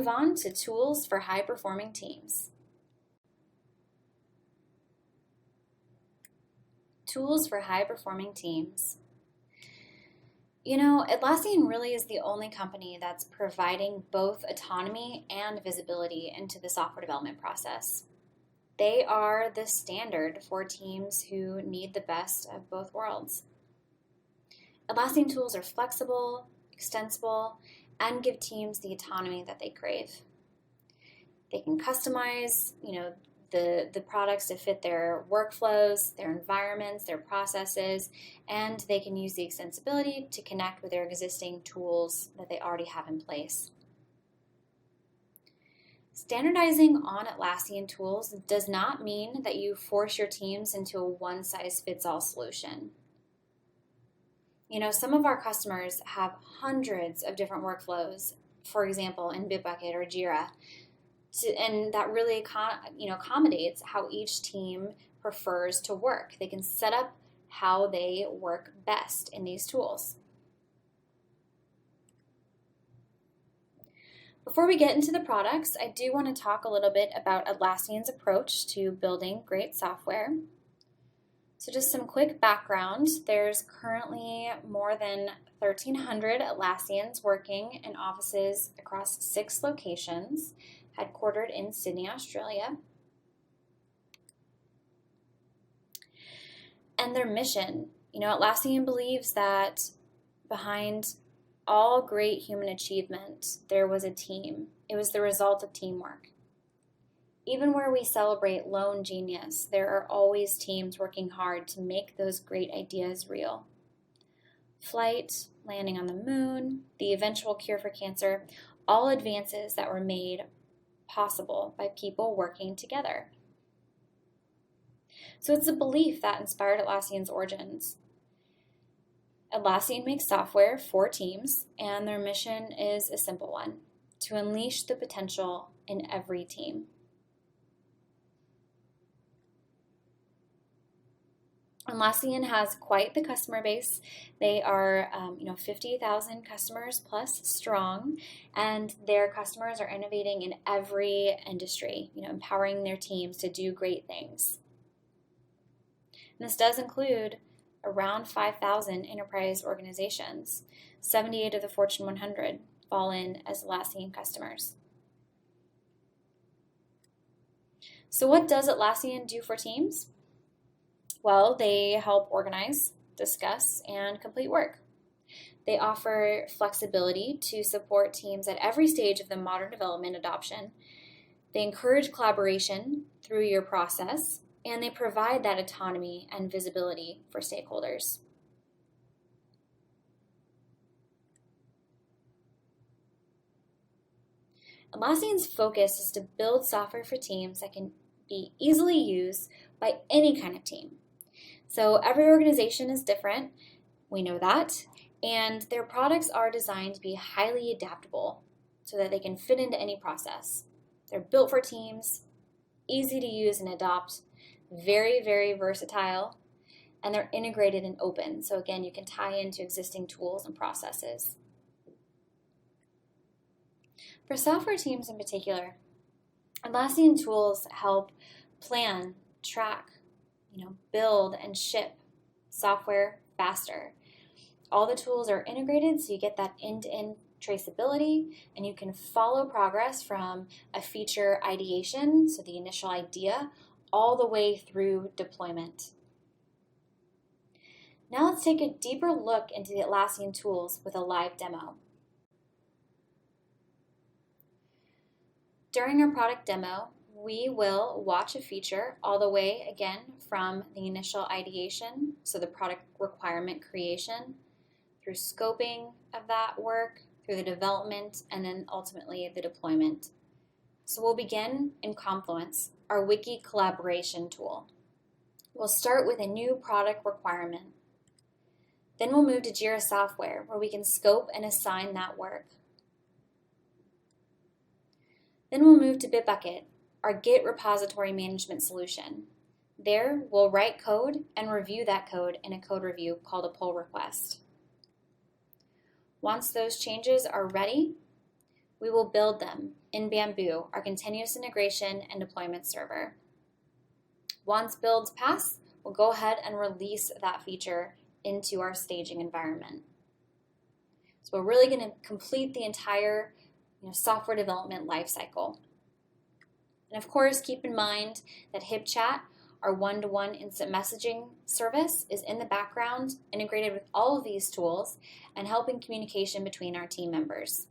move on to tools for high-performing teams. Tools for high-performing teams. You know, Atlassian really is the only company that's providing both autonomy and visibility into the software development process. They are the standard for teams who need the best of both worlds. Atlassian tools are flexible, extensible, and give teams the autonomy that they crave. They can customize, the products to fit their workflows, their environments, their processes, and they can use the extensibility to connect with their existing tools that they already have in place. Standardizing on Atlassian tools does not mean that you force your teams into a one-size-fits-all solution. You know, some of our customers have hundreds of different workflows, for example, in Bitbucket or Jira, and that really accommodates how each team prefers to work. They can set up how they work best in these tools. Before we get into the products, I do want to talk a little bit about Atlassian's approach to building great software. So just some quick background. There's currently more than 1,300 Atlassians working in offices across 6 locations, headquartered in Sydney, Australia. And their mission, Atlassian believes that behind all great human achievement, there was a team. It was the result of teamwork. Even where we celebrate lone genius, there are always teams working hard to make those great ideas real. Flight, landing on the moon, the eventual cure for cancer, all advances that were made possible by people working together. So it's a belief that inspired Atlassian's origins. Atlassian makes software for teams, and their mission is a simple one: to unleash the potential in every team. Atlassian has quite the customer base. They are, 50,000 customers plus strong, and their customers are innovating in every industry, empowering their teams to do great things. And this does include around 5,000 enterprise organizations. 78 of the Fortune 100 fall in as Atlassian customers. So what does Atlassian do for teams? Well, they help organize, discuss, and complete work. They offer flexibility to support teams at every stage of the modern development adoption. They encourage collaboration through your process, and they provide that autonomy and visibility for stakeholders. Atlassian's focus is to build software for teams that can be easily used by any kind of team. So every organization is different, we know that, and their products are designed to be highly adaptable so that they can fit into any process. They're built for teams, easy to use and adopt, very, very versatile, and they're integrated and open. So again, you can tie into existing tools and processes. For software teams in particular, Atlassian tools help plan, track, build and ship software faster. All the tools are integrated so you get that end-to-end traceability, and you can follow progress from a feature ideation, so the initial idea, all the way through deployment. Now let's take a deeper look into the Atlassian tools with a live demo. During our product demo, we will watch a feature all the way, again, from the initial ideation, so the product requirement creation, through scoping of that work, through the development, and then ultimately the deployment. So we'll begin in Confluence, our wiki collaboration tool. We'll start with a new product requirement. Then we'll move to Jira Software, where we can scope and assign that work. Then we'll move to Bitbucket, our Git repository management solution. There, we'll write code and review that code in a code review called a pull request. Once those changes are ready, we will build them in Bamboo, our continuous integration and deployment server. Once builds pass, we'll go ahead and release that feature into our staging environment. So we're really going to complete the entire software development lifecycle. And of course, keep in mind that HipChat, our one-to-one instant messaging service, is in the background, integrated with all of these tools and helping communication between our team members.